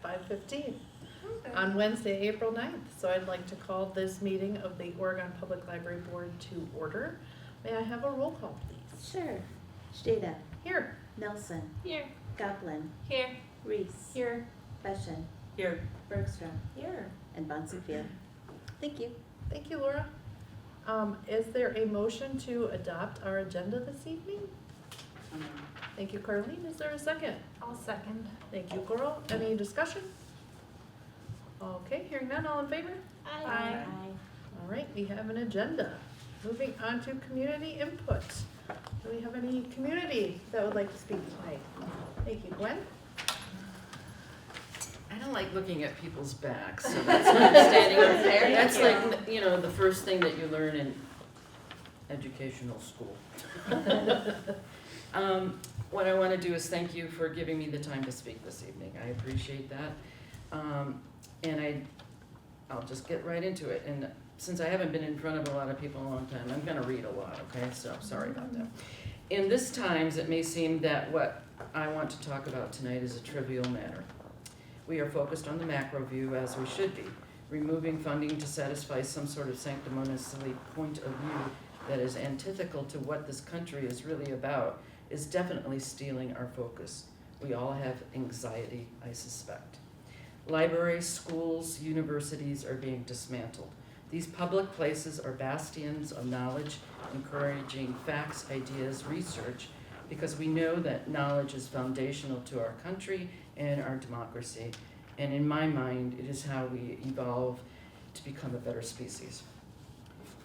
5:15 on Wednesday, April 9th. So I'd like to call this meeting of the Oregon Public Library Board to order. May I have a roll call, please? Sure. Jada, Here. Nelson, Here. Goblin, Here. Reese, Here. Beshen, Here. Bergstrom, Here. and Bonsenfield. Thank you. Thank you, Laura. Is there a motion to adopt our agenda this evening? Thank you, Carlene. Is there a second? I'll second. Thank you, Coral. Any discussion? Okay, hearing none, all in favor? Aye. All right, we have an agenda. Moving on to community input. Do we have any community that would like to speak tonight? Thank you, Gwen. I don't like looking at people's backs, so that's why I'm standing up there. That's like, you know, the first thing that you learn in educational school. What I want to do is thank you for giving me the time to speak this evening. I appreciate that. And I'll just get right into it. And since I haven't been in front of a lot of people in a long time, I'm gonna read a lot, okay? So, sorry about that. In this times, it may seem that what I want to talk about tonight is a trivial matter. We are focused on the macro view, as we should be. Removing funding to satisfy some sort of sanctimoniously point of view that is antithetical to what this country is really about is definitely stealing our focus. We all have anxiety, I suspect. Libraries, schools, universities are being dismantled. These public places are bastions of knowledge, encouraging facts, ideas, research, because we know that knowledge is foundational to our country and our democracy. And in my mind, it is how we evolve to become a better species.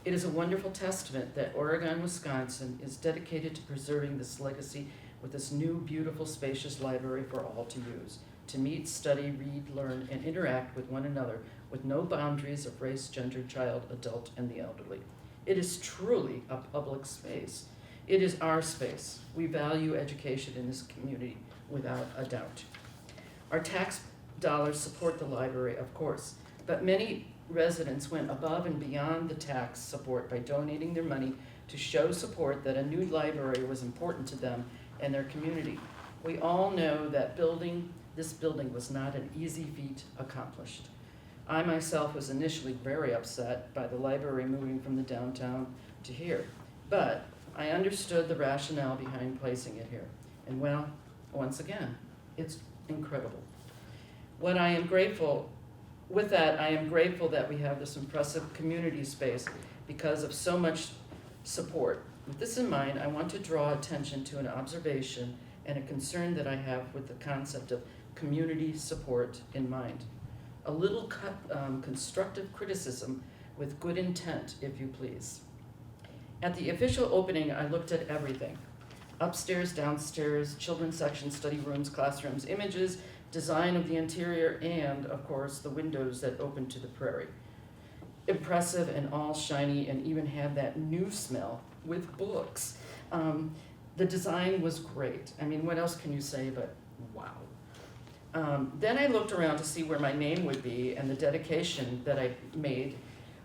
It is a wonderful testament that Oregon, Wisconsin is dedicated to preserving this legacy with this new, beautiful, spacious library for all to use, to meet, study, read, learn, and interact with one another with no boundaries of race, gender, child, adult, and the elderly. It is truly a public space. It is our space. We value education in this community without a doubt. Our tax dollars support the library, of course, but many residents went above and beyond the tax support by donating their money to show support that a new library was important to them and their community. We all know that this building was not an easy feat accomplished. I myself was initially very upset by the library moving from the downtown to here, but I understood the rationale behind placing it here. And well, once again, it's incredible. I am grateful that we have this impressive community space because of so much support. With this in mind, I want to draw attention to an observation and a concern that I have with the concept of community support in mind. A little constructive criticism with good intent, if you please. At the official opening, I looked at everything. Upstairs, downstairs, children's section, study rooms, classrooms, images, design of the interior, and, of course, the windows that open to the prairie. Impressive and all shiny and even had that new smell with books. The design was great. I mean, what else can you say but wow. Then I looked around to see where my name would be and the dedication that I made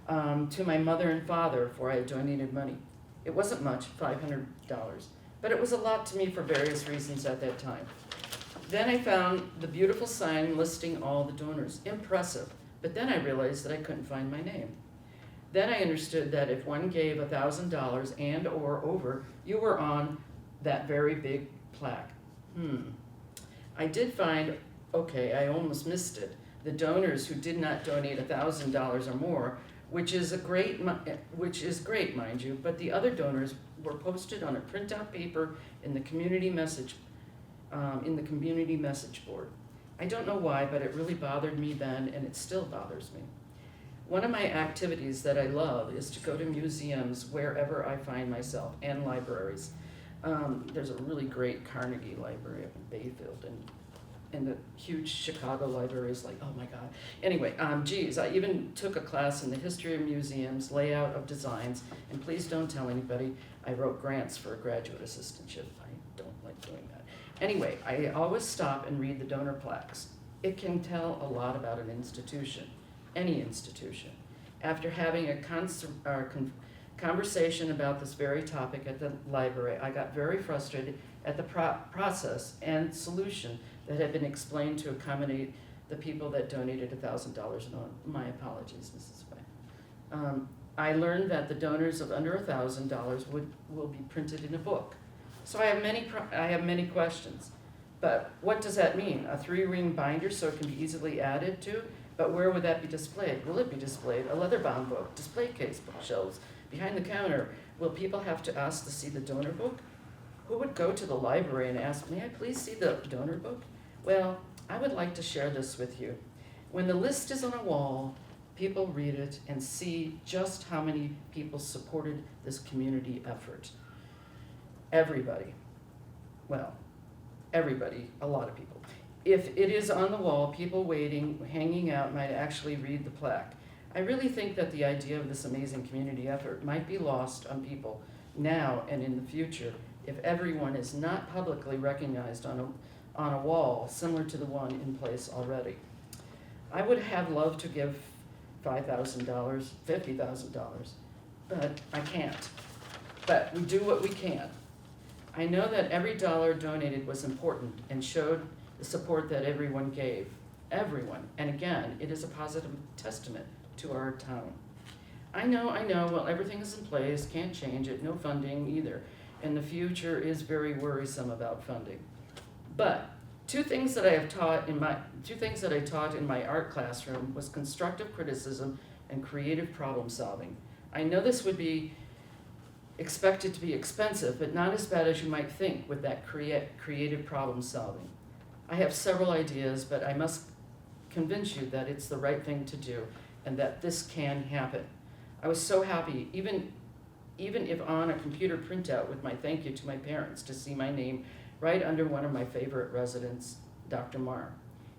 to my mother and father for I had donated money. It wasn't much, $500, but it was a lot to me for various reasons at that time. Then I found the beautiful sign listing all the donors. Impressive. But then I realized that I couldn't find my name. Then I understood that if one gave $1,000 and or over, you were on that very big plaque. I did find, okay, I almost missed it, the donors who did not donate $1,000 or more, which is great, mind you, but the other donors were posted on a printout paper in the community message board. I don't know why, but it really bothered me then, and it still bothers me. One of my activities that I love is to go to museums wherever I find myself, and libraries. There's a really great Carnegie Library up in Bayfield, and the huge Chicago library is like, oh my God. Anyway, I even took a class in the history of museums, layout of designs, and please don't tell anybody I wrote grants for a graduate assistantship. I don't like doing that. Anyway, I always stop and read the donor plaques. It can tell a lot about an institution, any institution. After having a conversation about this very topic at the library, I got very frustrated at the process and solution that had been explained to accommodate the people that donated $1,000, and my apologies, Mrs. Way. I learned that the donors of under $1,000 will be printed in a book. So I have many questions. But what does that mean? A 3-ring binder so it can be easily added to? But where would that be displayed? Will it be displayed? A leather-bound book, display case, bookshelves, behind the counter? Will people have to ask to see the donor book? Who would go to the library and ask, may I please see the donor book? Well, I would like to share this with you. When the list is on a wall, people read it and see just how many people supported this community effort. Everybody. Well, everybody, a lot of people. If it is on the wall, people waiting, hanging out might actually read the plaque. I really think that the idea of this amazing community effort might be lost on people now and in the future if everyone is not publicly recognized on a wall similar to the one in place already. I would have loved to give $5,000, $50,000, but I can't. But we do what we can. I know that every dollar donated was important and showed the support that everyone gave. Everyone. And again, it is a positive testament to our town. I know, well, everything is in place, can't change it, no funding either. And the future is very worrisome about funding. But two things that I taught in my art classroom was constructive criticism and creative problem solving. I know this would be expected to be expensive, but not as bad as you might think with that creative problem solving. I have several ideas, but I must convince you that it's the right thing to do and that this can happen. I was so happy, even if on a computer printout with my thank you to my parents, to see my name right under one of my favorite residents, Dr. Marr.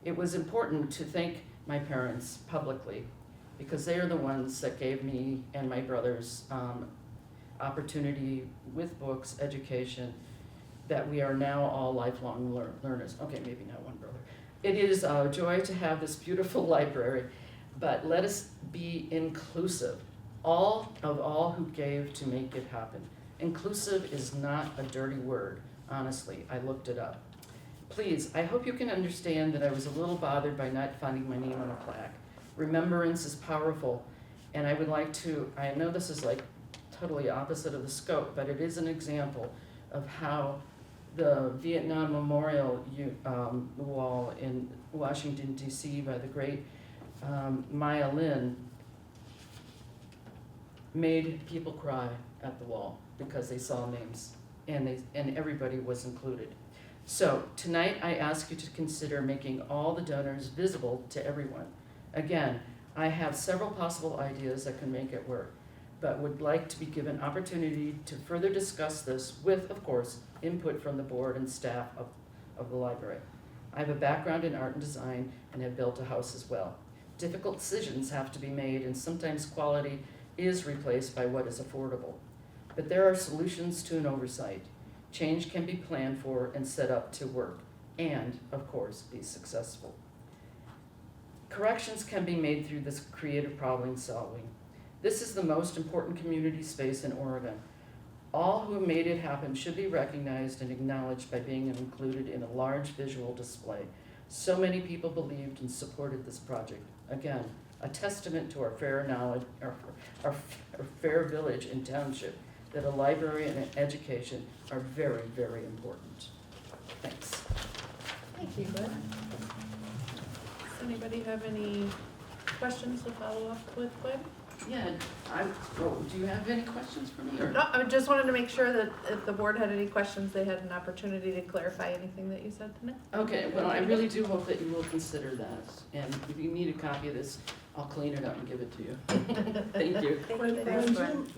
It was important to thank my parents publicly because they are the ones that gave me and my brothers opportunity with books, education, that we are now all lifelong learners. Okay, maybe not one brother. It is a joy to have this beautiful library, but let us be inclusive. All who gave to make it happen. Inclusive is not a dirty word, honestly. I looked it up. Please, I hope you can understand that I was a little bothered by not finding my name on a plaque. Remembrance is powerful, and I would like to, I know this is like totally opposite of the scope, but it is an example of how the Vietnam Memorial wall in Washington, D.C. by the great Maya Lin made people cry at the wall because they saw names and everybody was included. So tonight I ask you to consider making all the donors visible to everyone. Again, I have several possible ideas that can make it work, but would like to be given opportunity to further discuss this with, of course, input from the board and staff of the library. I have a background in art and design and have built a house as well. Difficult decisions have to be made, and sometimes quality is replaced by what is affordable. But there are solutions to an oversight. Change can be planned for and set up to work, and, of course, be successful. Corrections can be made through this creative problem solving. This is the most important community space in Oregon. All who made it happen should be recognized and acknowledged by being included in a large visual display. So many people believed and supported this project. Again, a testament to our fair knowledge, our fair village and township, that a library and an education are very, very important. Thanks. Thank you, Gwen. Does anybody have any questions to follow up with Gwen? Yeah, do you have any questions for me? Or? No, I just wanted to make sure that if the board had any questions, they had an opportunity to clarify anything that you said tonight. Okay, well, I really do hope that you will consider that. And if you need a copy of this, I'll clean it up and give it to you. Thank you.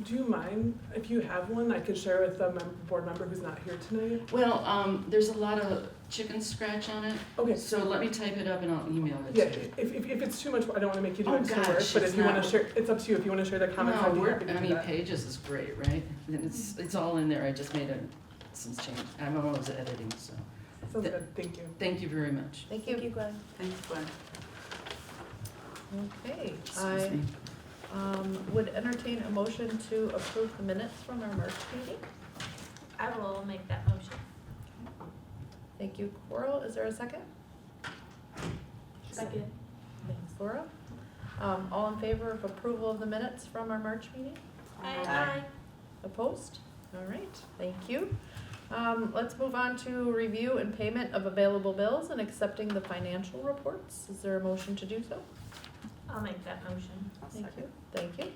Do you mind if you have one I could share with the board member who's not here tonight? Well, there's a lot of chicken scratch on it. Okay. So let me type it up and I'll email it Yeah, to you. if it's too much, I don't want to make you do Oh, extra work, gosh, but it's if you want not- to share, it's up to you. If you want to share the comments, I'd be happy to How do many that. pages is great, right? And it's all in there. I just made some change. I'm almost editing, so. Sounds good, thank you. Thank you very much. Thank you. Glenn. Thanks, Glenn. Okay, Excuse I me. would entertain a motion to approve the minutes from our March meeting. I will make that motion. Thank you, Coral. Is there a second? Second. Thanks, Laura. All in favor of approval of the minutes from our March meeting? Aye. Opposed? All right, thank you. Let's move on to review and payment of available bills and accepting the financial reports. Is there a motion to do so? I'll make that motion. Thank you. Thank you.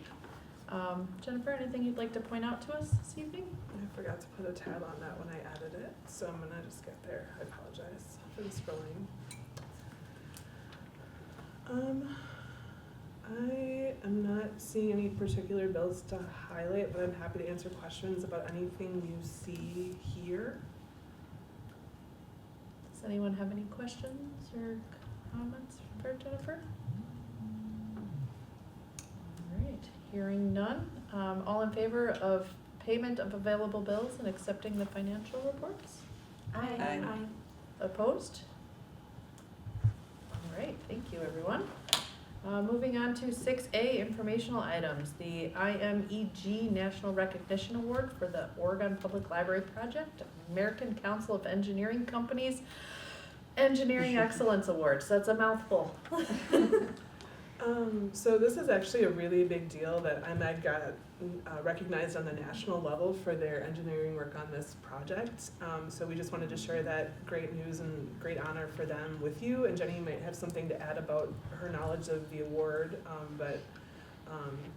Jennifer, anything you'd like to point out to us this evening? I forgot to put a tab on that when I added it, so I'm gonna just get there. I apologize for the scrolling. I am not seeing any particular bills to highlight, but I'm happy to answer questions about anything you see here. Does anyone have any questions or comments for Jennifer? All right, hearing none. All in favor of payment of available bills and accepting the financial reports? Aye. Opposed? All right, thank you, everyone. Moving on to 6A, informational items. The IMEG National Recognition Award for the Oregon Public Library Project, American Council of Engineering Companies Engineering Excellence Awards. That's a mouthful. So this is actually a really big deal that IMEG got recognized on the national level for their engineering work on this project. So we just wanted to share that great news and great honor for them with you. And Jenny might have something to add about her knowledge of the award, but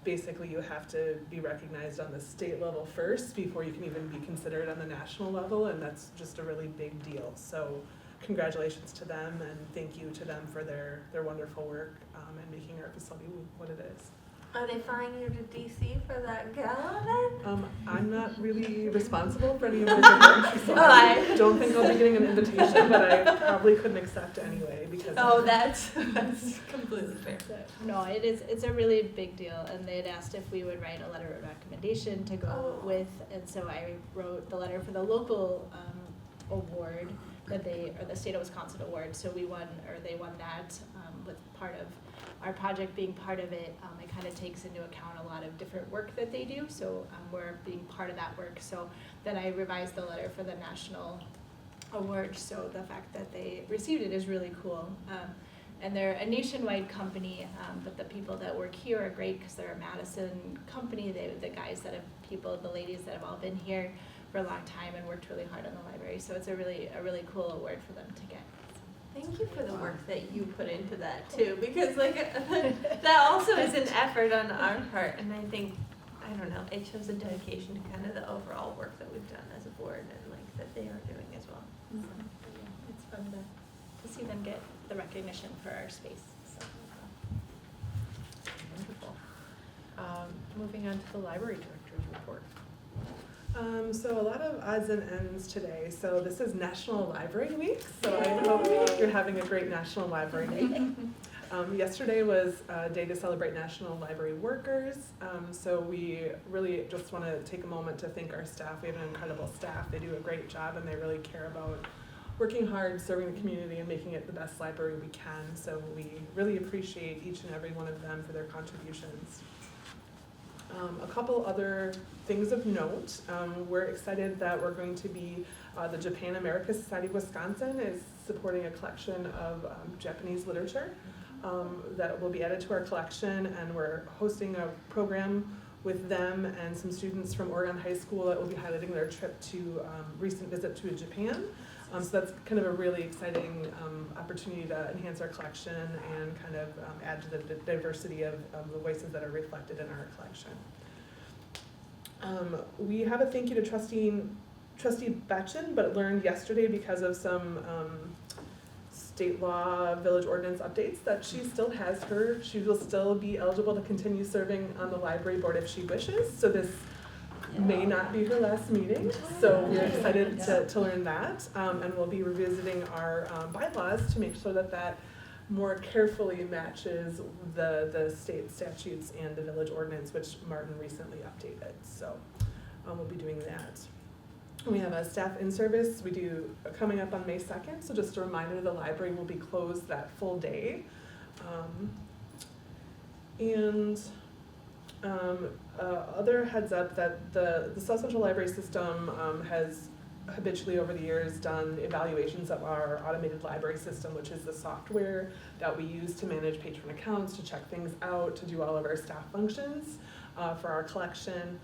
basically you have to be recognized on the state level first before you can even be considered on the national level, and that's just a really big deal. So congratulations to them and thank you to them for their wonderful work and making our facility what it is. Are they flying you to DC for that gala then? I'm not really responsible for any of their work, so I don't think I'll be getting an invitation, but I probably couldn't accept anyway because That's completely fair. No, it's a really big deal, and they'd asked if we would write a letter of recommendation to go with, and so I wrote the letter for the local award that or the state of Wisconsin award, so they won that with part of our project being part of it. It kind of takes into account a lot of different work that they do, so we're being part of that work. So then I revised the letter for the national award, so the fact that they received it is really cool. And they're a nationwide company, but the people that work here are great because they're a Madison company. The ladies that have all been here for a long time and worked really hard on the library. So it's a really cool award for them to get. Thank you for the work that you put into that too, because that also is an effort on our part, and I think, I don't know, it shows a dedication to kind of the overall work that we've done as a board and that they are doing as well. So, yeah, it's fun to see them get the recognition for our space. So. Wonderful. Moving on to the library director's report. So a lot of odds and ends today. So this is National Library Week, so I hope you're having a great National Library Week. Yesterday was a day to celebrate National Library Workers, so we really just want to take a moment to thank our staff. We have an incredible staff. They do a great job and they really care about working hard, serving the community, and making it the best library we can. So we really appreciate each and every one of them for their contributions. A couple other things of note. We're excited that we're going to be, the Japan America Society of Wisconsin is supporting a collection of Japanese literature that will be added to our collection, and we're hosting a program with them and some students from Oregon High School that will be highlighting their trip to recent visit to Japan. So that's kind of a really exciting opportunity to enhance our collection and kind of add to the diversity of the voices that are reflected in our collection. We have a thank you to Trustee Betchen, but learned yesterday because of some state law village ordinance updates that she will still be eligible to continue serving on the library board if she wishes. So this may not be her last meeting, so we're excited to learn that, and we'll be revisiting our bylaws to make sure that more carefully matches the state statutes and the village ordinance, which Martin recently updated. So we'll be doing that. We have a staff in-service we do coming up on May 2nd, so just a reminder, the library will be closed that full day. Other heads up that the South Central Library System has habitually over the years done evaluations of our automated library system, which is the software that we use to manage patron accounts, to check things out, to do all of our staff functions for our collection.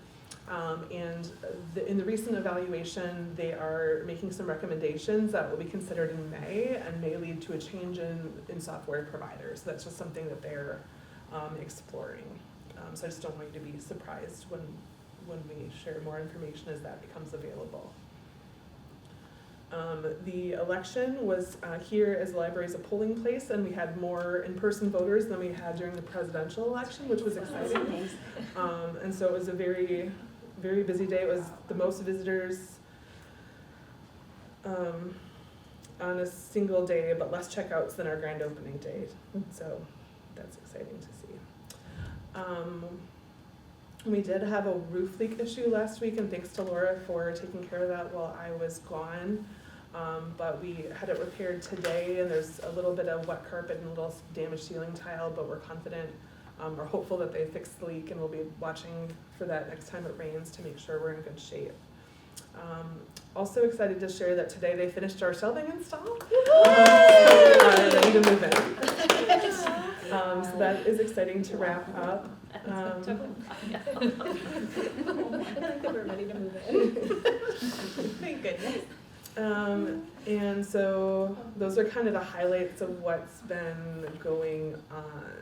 In the recent evaluation, they are making some recommendations that will be considered in May and may lead to a change in software providers. So that's just something that they're exploring. So I just don't want you to be surprised when we share more information as that becomes available. The election was here as the library is a polling place, and we had more in-person voters than we had during the presidential election, which was exciting. And so it was a very, very busy day. It was the most visitors on a single day, but less checkouts than our grand opening day. So that's exciting to see. We did have a roof leak issue last week, and thanks to Laura for taking care of that while I was gone. But we had it repaired today, and there's a little bit of wet carpet and a little damaged ceiling tile, but we're confident or hopeful that they fixed the leak, and we'll be watching for that next time it rains to make sure we're in good shape. Also excited to share that today they finished our shelving install. Ready to move in. So that is exciting to wrap up. I think that we're ready to move in. Thank goodness. And so those are kind of the highlights of what's been going on.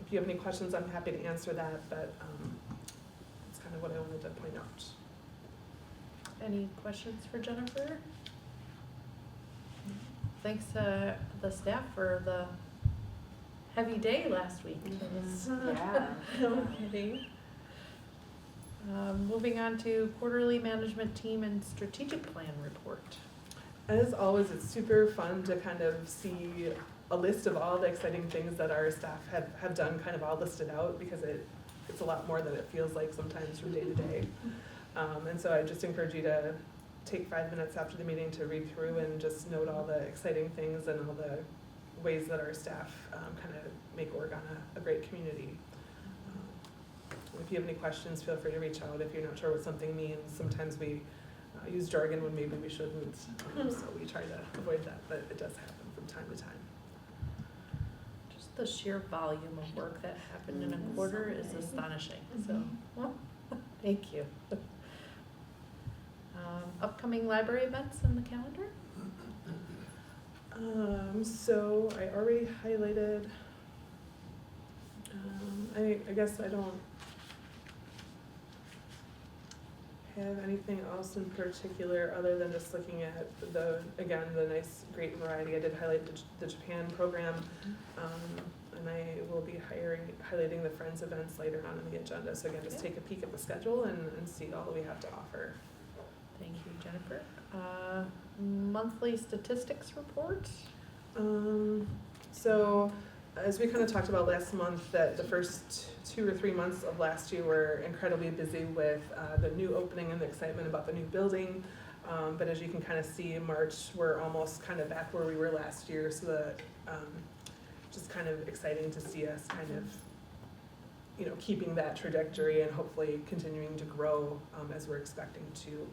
If you have any questions, I'm happy to answer that, but that's kind of what I wanted to point out. Any questions for Jennifer? Thanks to the staff for the heavy day last week. Yeah. No kidding. Moving on to quarterly management team and strategic plan report. As always, it's super fun to kind of see a list of all the exciting things that our staff have done kind of all listed out, because it's a lot more than it feels like sometimes from day to day. And so I just encourage you to take 5 minutes after the meeting to read through and just note all the exciting things and all the ways that our staff kind of make Oregon a great community. If you have any questions, feel free to reach out. If you're not sure what something means, sometimes we use jargon when maybe we shouldn't, so we try to avoid that, but it does happen from time to time. Just the sheer volume of work that happened in a quarter is astonishing, so, well, thank you. Upcoming library events in the calendar? So I already highlighted, I guess I don't have anything else in particular other than just looking at the nice, great variety. I did highlight the Japan program, and I will be highlighting the Friends events later on in the agenda. So again, just take a peek at the schedule and see all that we have to offer. Thank you, Jennifer. Monthly statistics report? So as we kind of talked about last month, that the first 2 or 3 months of last year were incredibly busy with the new opening and the excitement about the new building. But as you can kind of see, in March, we're almost kind of back where we were last year. So that just kind of exciting to see us kind of, keeping that trajectory and hopefully continuing to grow as we're expecting to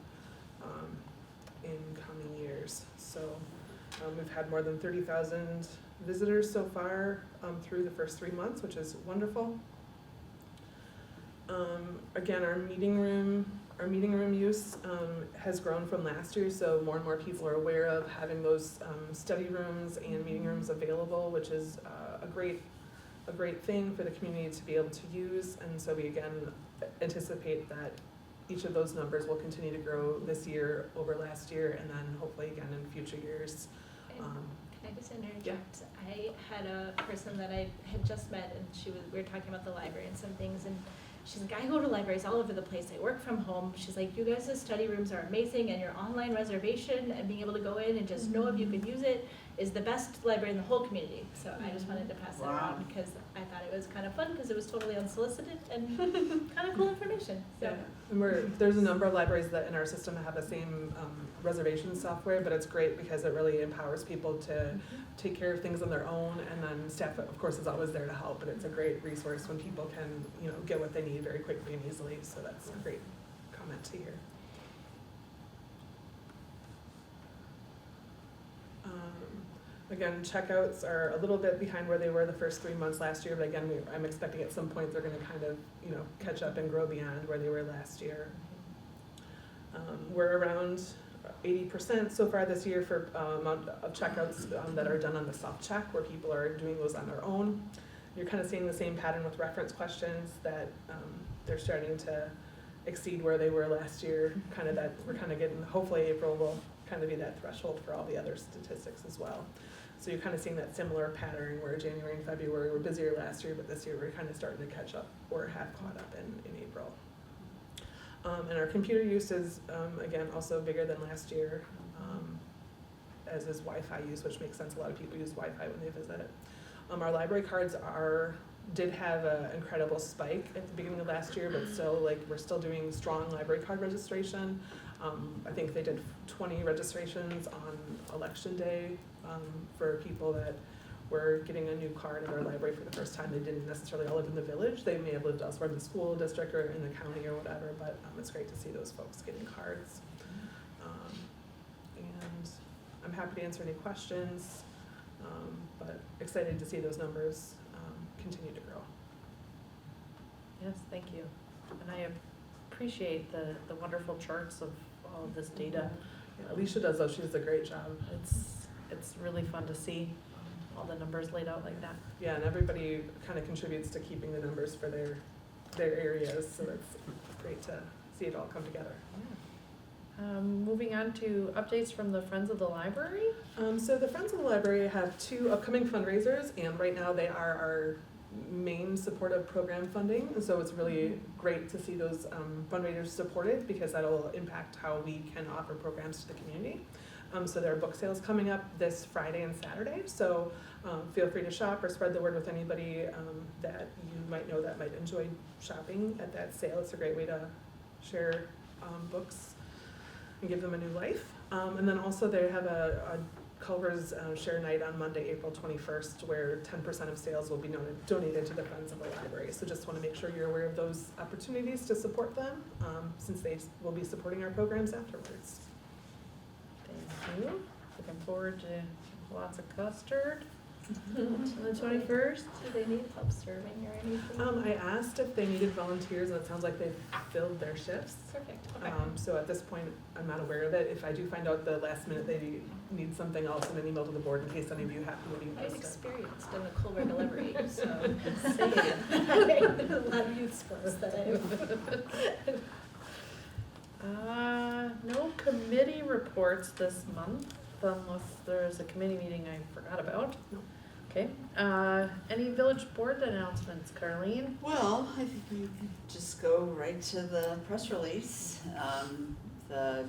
in coming years. So we've had more than 30,000 visitors so far through the first 3 months, which is wonderful. Again, our meeting room use has grown from last year, so more and more people are aware of having those study rooms and meeting rooms available, which is a great thing for the community to be able to use. And so we again anticipate that each of those numbers will continue to grow this year over last year, and then hopefully again in future years. Can I just interject? I had a person that I had just met, and we were talking about the library and some things, and she's like, I go to libraries all over the place. I work from home. She's like, you guys' study rooms are amazing, and your online reservation and being able to go in and just know if you could use it is the best library in the whole community. So I just wanted to pass that around because I thought it was kind of fun because it was totally unsolicited and kind of cool information. So. Yeah, and there's a number of libraries that in our system have the same reservation software, but it's great because it really empowers people to take care of things on their own, and then staff, of course, is always there to help, but it's a great resource when people can, get what they need very quickly and easily, so that's a great comment to hear. Again, checkouts are a little bit behind where they were the first 3 months last year, but again, I'm expecting at some point they're gonna kind of, catch up and grow beyond where they were last year. We're around 80% so far this year for amount of checkouts that are done on the self-check, where people are doing those on their own. You're kind of seeing the same pattern with reference questions, that they're starting to exceed where they were last year, kind of that, we're kind of getting, hopefully April will kind of be that threshold for all the other statistics as well. So you're kind of seeing that similar pattern where January and February were busier last year, but this year we're kind of starting to catch up or have caught up in April. And our computer use is, again, also bigger than last year, as is Wi-Fi use, which makes sense. A lot of people use Wi-Fi when they visit it. Our library cards did have an incredible spike at the beginning of last year, but still, we're still doing strong library card registration. I think they did 20 registrations on election day for people that were getting a new card at our library for the first time. They didn't necessarily all live in the village. They may have lived elsewhere in the school district or in the county or whatever, but it's great to see those folks getting cards. And I'm happy to answer any questions, but excited to see those numbers continue to grow. Yes, thank you. And I appreciate the wonderful charts of all of this data. Yeah, Alicia does, though. She does a great job. It's really fun to see all the numbers laid out like that. Yeah, and everybody kind of contributes to keeping the numbers for their areas, so it's great to see it all come together. Moving on to updates from the Friends of the Library. So the Friends of the Library have 2 upcoming fundraisers, and right now they are our main supportive program funding. And so it's really great to see those fundraisers supported, because that'll impact how we can offer programs to the community. So there are book sales coming up this Friday and Saturday, so feel free to shop or spread the word with anybody that you might know that might enjoy shopping at that sale. It's a great way to share books and give them a new life. And then also they have a Culver's Share Night on Monday, April 21st, where 10% of sales will be donated to the Friends of the Library. So just want to make sure you're aware of those opportunities to support them, since they will be supporting our programs afterwards. Thank you. Looking forward to lots of custard on the 21st. Do they need help serving or anything? I asked if they needed volunteers, and it sounds like they've filled their shifts. Perfect, okay. So at this point, I'm not aware of it. If I do find out the last minute they need something, I'll send an email to the board in case any of you have to be I'm interested. experienced in the Culver delivery, so. Same. A lot of youth sports that I've. No committee reports this month, unless there's a committee meeting I forgot about. No. Okay, any village board announcements, Carleen? Well, I think we can just go right to the press release. The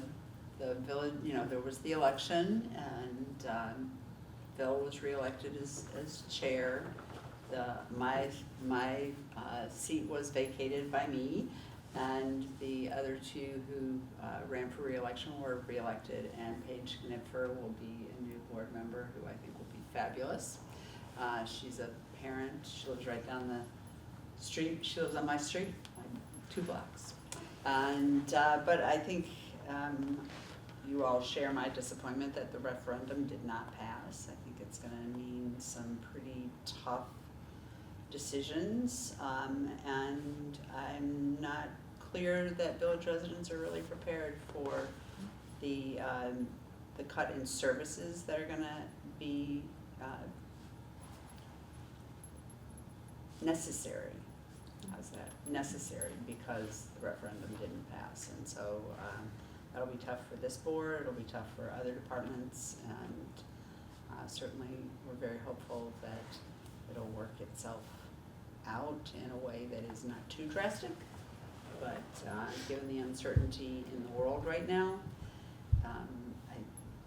village, there was the election, and Bill was reelected as chair. My seat was vacated by me, and the other 2 who ran for reelection were reelected, and Paige Knipfer will be a new board member who I think will be fabulous. She's a parent. She lives right down the street. She lives on my street, like 2 blocks. And but I think you all share my disappointment that the referendum did not pass. I think it's going to mean some pretty tough decisions, and I'm not clear that village residents are really prepared for the cut in services that are going to be necessary. How's that? Necessary, because the referendum didn't pass. And so that'll be tough for this board, it'll be tough for other departments, and certainly we're very hopeful that it'll work itself out in a way that is not too drastic. But given the uncertainty in the world right now,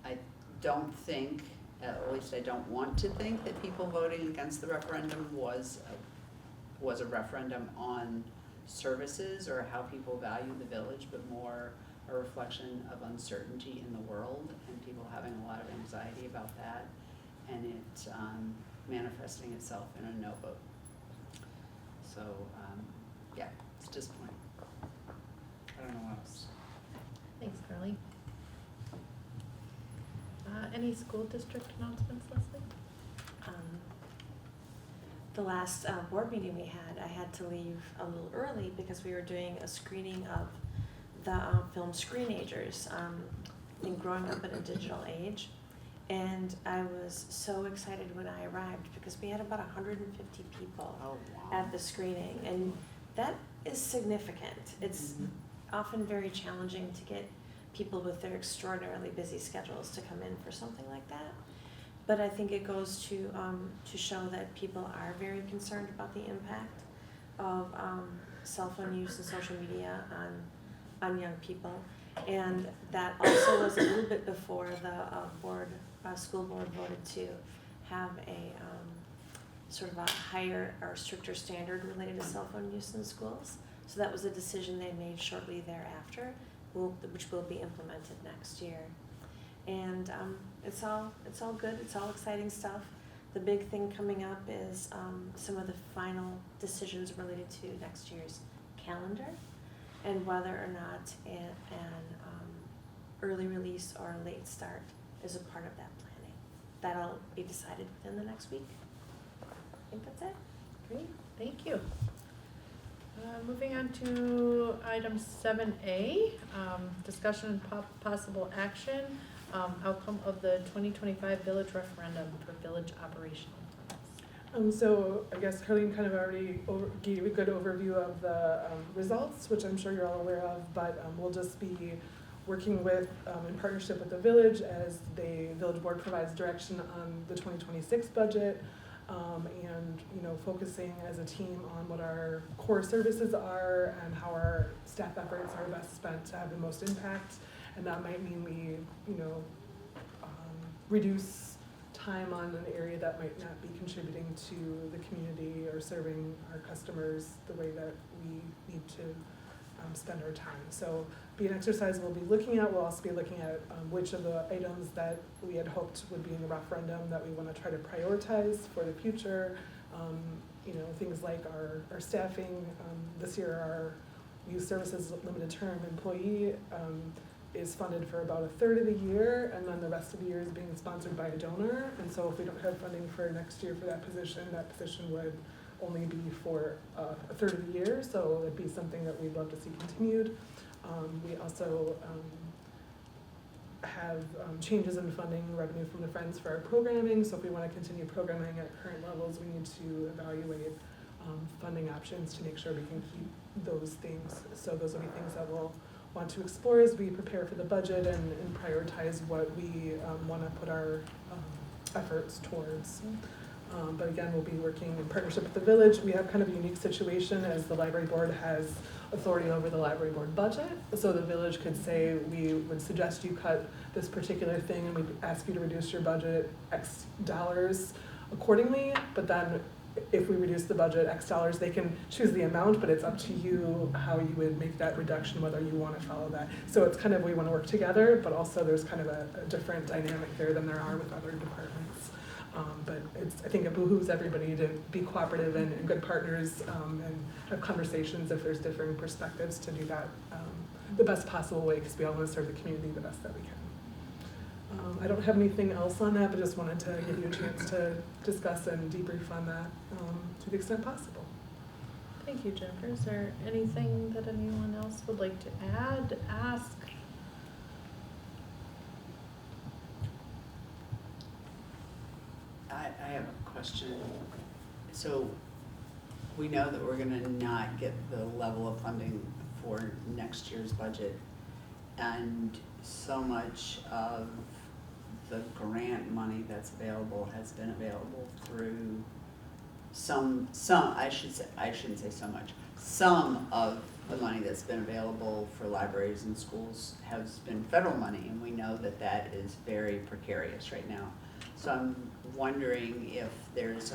I don't think, at least I don't want to think, that people voting against the referendum was a referendum on services or how people value the village, but more a reflection of uncertainty in the world and people having a lot of anxiety about that, and it manifesting itself in a no vote. So yeah, it's disappointing. I don't know what else. Thanks, Carly. Any school district announcements, Leslie? The last board meeting we had, I had to leave a little early because we were doing a screening of the film Screenagers, in growing up in a digital age. And I was so excited when I arrived because we had about 150 people Oh, at the screening, and that is significant. It's often very challenging to get people with their extraordinarily busy schedules to come in for something like that. But I think it goes to show that people are very concerned about the impact of cell phone use and social media on young people. And that also was a little bit before the school board voted to have a sort of a higher or stricter standard related to cell phone use in schools. So that was a decision they made shortly thereafter, which will be implemented next year. And it's all good. It's all exciting stuff. The big thing coming up is some of the final decisions related to next year's calendar and whether or not an early release or a late start is a part of that planning. That'll be decided within the next week. I think that's it. Great, thank you. Moving on to item 7A, discussion and possible action, outcome of the 2025 village referendum for village operational plans. So I guess Carleen kind of already gave a good overview of the results, which I'm sure you're all aware of, but we'll just be working with, in partnership with the village as the village board provides direction on the 2026 budget, and focusing as a team on what our core services are and how our staff efforts are best spent to have the most impact. And that might mean we reduce time on an area that might not be contributing to the community or serving our customers the way that we need to spend our time. So be an exercise we'll be looking at. We'll also be looking at which of the items that we had hoped would be in the referendum that we want to try to prioritize for the future. Things like our staffing. This year our youth services limited term employee is funded for about a third of the year, and then the rest of the year is being sponsored by a donor. And so if we don't have funding for next year for that position would only be for a third of the year, so it'd be something that we'd love to see continued. We also have changes in funding revenue from the Friends for our programming, so if we want to continue programming at current levels, we need to evaluate funding options to make sure we can keep those things. So those will be things that we'll want to explore as we prepare for the budget and prioritize what we want to put our efforts towards. But again, we'll be working in partnership with the village. We have kind of a unique situation as the library board has authority over the library board budget. So the village could say, we would suggest you cut this particular thing and we'd ask you to reduce your budget X dollars accordingly. But then if we reduce the budget X dollars, they can choose the amount, but it's up to you how you would make that reduction, whether you want to follow that. So it's kind of, we want to work together, but also there's kind of a different dynamic there than there are with other departments. But I think it behooves everybody to be cooperative and good partners and have conversations if there's differing perspectives to do that the best possible way, because we all want to serve the community the best that we can. I don't have anything else on that, but just wanted to give you a chance to discuss and debrief on that to the extent possible. Thank you, Jennifer. Is there anything that anyone else would like to add, ask? I have a question. So we know that we're gonna not get the level of funding for next year's budget, and so much of the grant money that's available has been available through I shouldn't say so much. Some of the money that's been available for libraries and schools has been federal money, and we know that that is very precarious right now. So I'm wondering if there's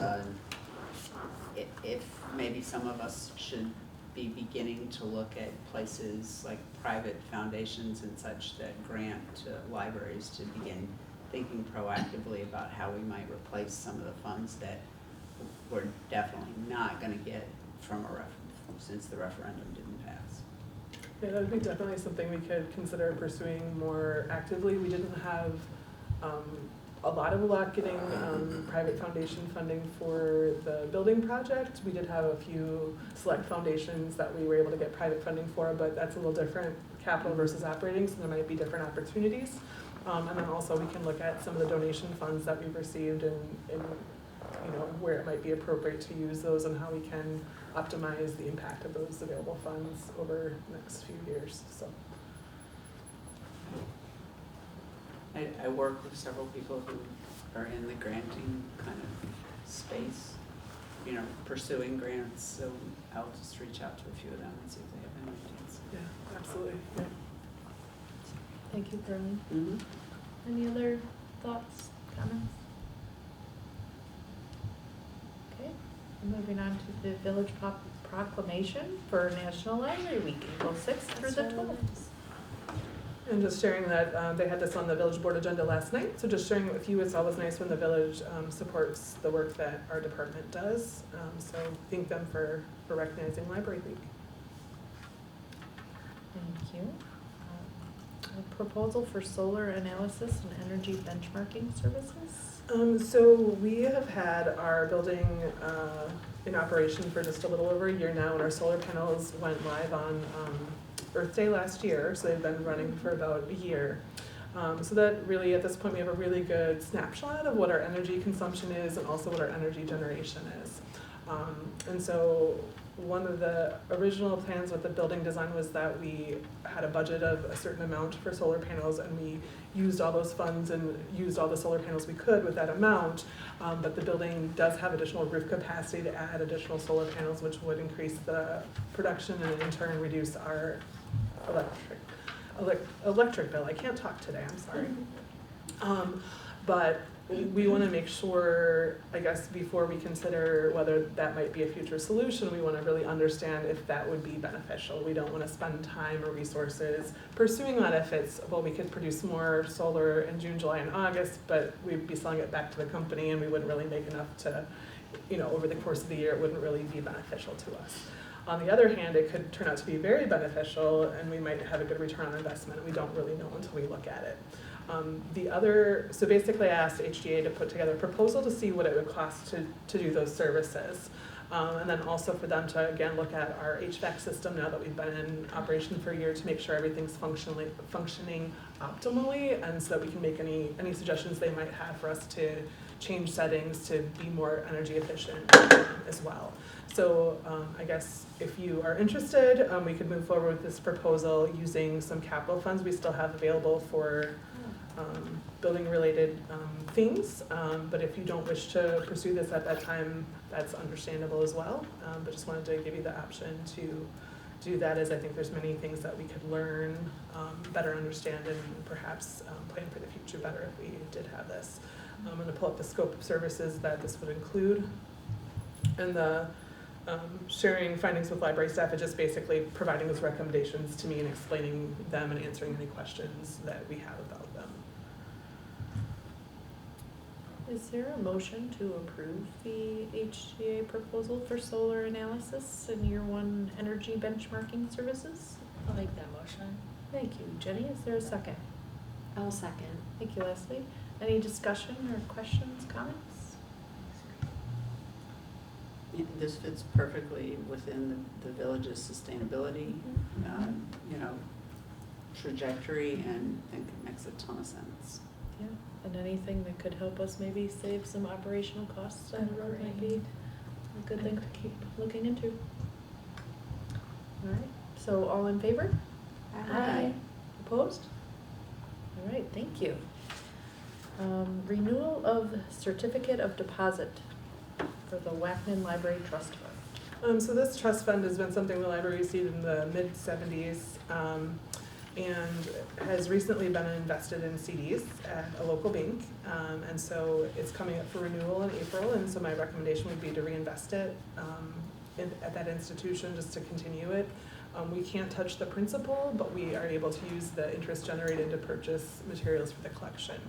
if maybe some of us should be beginning to look at places like private foundations and such that grant libraries to begin thinking proactively about how we might replace some of the funds that we're definitely not going to get from since the referendum didn't pass. Yeah, that would be definitely something we could consider pursuing more actively. We didn't have a lot of luck getting private foundation funding for the building project. We did have a few select foundations that we were able to get private funding for, but that's a little different, capital versus operating, so there might be different opportunities. And then also we can look at some of the donation funds that we've received and where it might be appropriate to use those and how we can optimize the impact of those available funds over the next few years, so. I work with several people who are in the granting kind of space, pursuing grants, so I'll just reach out to a few of them and see if they have any ideas. Yeah, absolutely, yeah. Thank you, Carly. Mm-hmm. Any other thoughts, comments? Okay, moving on to the village proclamation for National Library Week, April 6th through the 12th. And just sharing that they had this on the village board agenda last night, so just sharing it with you. It's always nice when the village supports the work that our department does. So thank them for recognizing Library Week. Thank you. A proposal for solar analysis and energy benchmarking services. So we have had our building in operation for just a little over a year now, and our solar panels went live on Earth Day last year, so they've been running for about a year. So that really, at this point, we have a really good snapshot of what our energy consumption is and also what our energy generation is. And so one of the original plans with the building design was that we had a budget of a certain amount for solar panels, and we used all those funds and used all the solar panels we could with that amount. But the building does have additional roof capacity to add additional solar panels, which would increase the production and in turn reduce our electric bill. I can't talk today, I'm sorry. But we want to make sure, I guess, before we consider whether that might be a future solution, we want to really understand if that would be beneficial. We don't want to spend time or resources pursuing that if it's, well, we could produce more solar in June, July, and August, but we'd be selling it back to the company and we wouldn't really make enough to, over the course of the year, it wouldn't really be beneficial to us. On the other hand, it could turn out to be very beneficial and we might have a good return on investment. We don't really know until we look at it. So basically I asked HDA to put together a proposal to see what it would cost to do those services. And then also for them to, again, look at our HVAC system now that we've been in operation for a year to make sure everything's functioning optimally, and so that we can make any suggestions they might have for us to change settings to be more energy efficient as well. So I guess if you are interested, we could move forward with this proposal using some capital funds we still have available for building related things. But if you don't wish to pursue this at that time, that's understandable as well. But just wanted to give you the option to do that, as I think there's many things that we could learn, better understand, and perhaps plan for the future better if we did have this. I'm going to pull up the scope of services that this would include. And the sharing findings with library staff is just basically providing those recommendations to me and explaining them and answering any questions that we have about them. Is there a motion to approve the HGA proposal for solar analysis and year one energy benchmarking services? I'll make that motion. Thank you, Jenny. Is there a second? I'll second. Thank you, Leslie. Any discussion or questions, comments? Yeah, this fits perfectly within the village's sustainability, trajectory, and I think it makes a ton of sense. Yeah, and anything that could help us maybe save some operational costs down the road might be a good thing to keep looking into. All right, so all in favor? Aye. Opposed? All right, thank you. Renewal of certificate of deposit for the Wackman Library Trust Fund. So this trust fund has been something the library received in the mid-70s and has recently been invested in CDs at a local bank. And so it's coming up for renewal in April, and so my recommendation would be to reinvest it at that institution just to continue it. We can't touch the principal, but we are able to use the interest generated to purchase materials for the collection.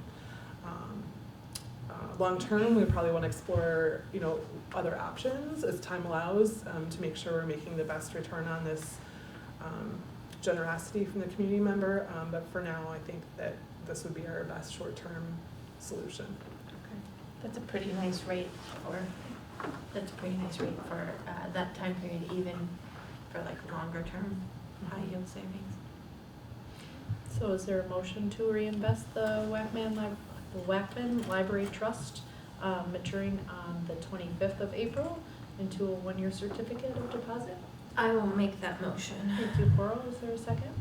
Long term, we probably want to explore, other options as time allows to make sure we're making the best return on this generosity from the community member. But for now, I think that this would be our best short-term solution. That's a pretty nice rate for, that time period, even for like longer term high yield savings. So is there a motion to reinvest the Wackman Library Trust, maturing on the 25th of April into a one-year certificate of deposit? I will make that motion. Thank you, Coral. Is there a second?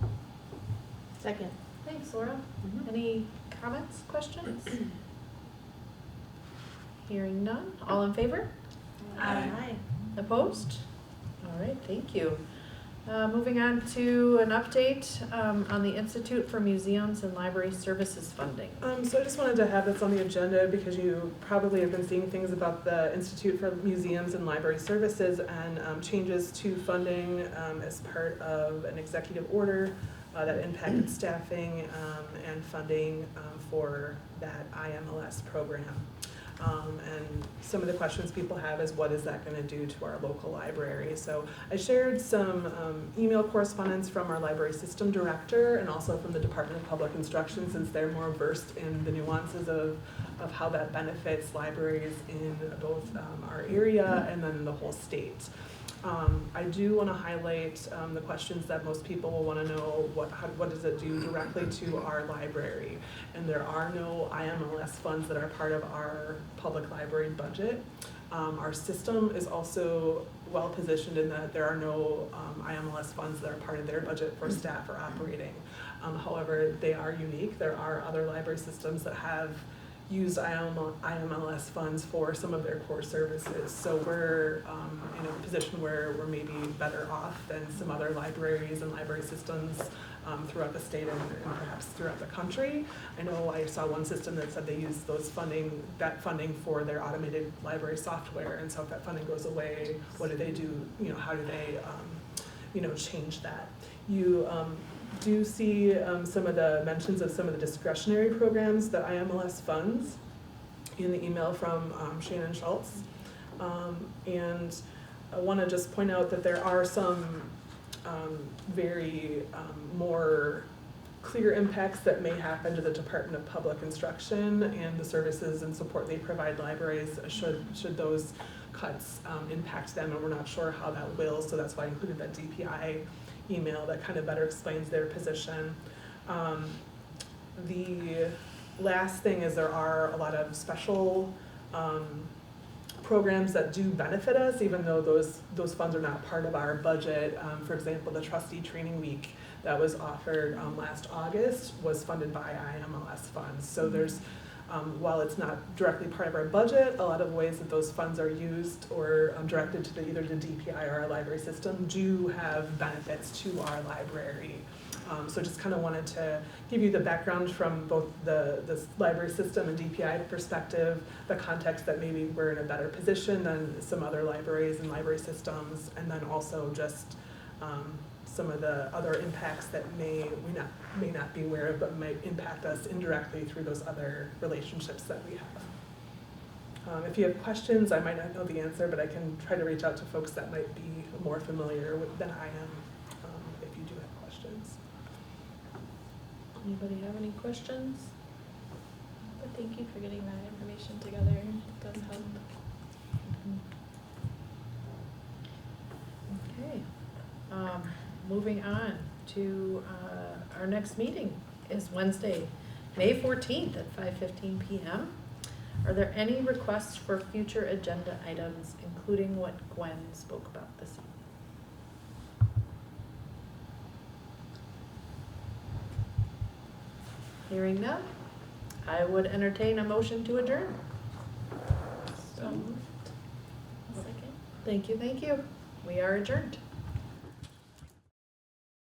Second. Thanks, Laura. Any comments, questions? Hearing none. All in favor? Aye. Opposed? All right, thank you. Moving on to an update on the Institute for Museums and Library Services funding. So I just wanted to have this on the agenda because you probably have been seeing things about the Institute for Museums and Library Services and changes to funding as part of an executive order that impacted staffing and funding for that IMLS program. And some of the questions people have is what is that going to do to our local library? So I shared some email correspondence from our library system director and also from the Department of Public Instruction, since they're more versed in the nuances of how that benefits libraries in both our area and then in the whole state. I do want to highlight the questions that most people will want to know, what does it do directly to our library? And there are no IMLS funds that are part of our public library budget. Our system is also well positioned in that there are no IMLS funds that are part of their budget for staff or operating. However, they are unique. There are other library systems that have used IMLS funds for some of their core services. So we're in a position where we're maybe better off than some other libraries and library systems throughout the state and perhaps throughout the country. I know I saw one system that said they used that funding for their automated library software, and so if that funding goes away, what do they do? How do they change that? You do see some of the mentions of some of the discretionary programs that IMLS funds in the email from Shannon Schultz. And I want to just point out that there are some very more clear impacts that may happen to the Department of Public Instruction and the services and support they provide libraries should those cuts impact them, and we're not sure how that will, so that's why I included that DPI email that kind of better explains their position. The last thing is there are a lot of special programs that do benefit us, even though those funds are not part of our budget. For example, the Trustee Training Week that was offered last August was funded by IMLS funds. So there's, while it's not directly part of our budget, a lot of ways that those funds are used or directed to either the DPI or our library system do have benefits to our library. So just kind of wanted to give you the background from both the library system and DPI perspective, the context that maybe we're in a better position than some other libraries and library systems, and then also just some of the other impacts that we may not be aware of, but might impact us indirectly through those other relationships that we have. If you have questions, I might not know the answer, but I can try to reach out to folks that might be more familiar with than I am, if you do have questions. Anybody have any questions? But thank you for getting that information together. It does help. Okay. Moving on to our next meeting is Wednesday, May 14th at 5:15 p.m. Are there any requests for future agenda items, including what Gwen spoke about this evening? Hearing none, I would entertain a motion to adjourn. So moved. Second. Thank you, thank you. We are adjourned.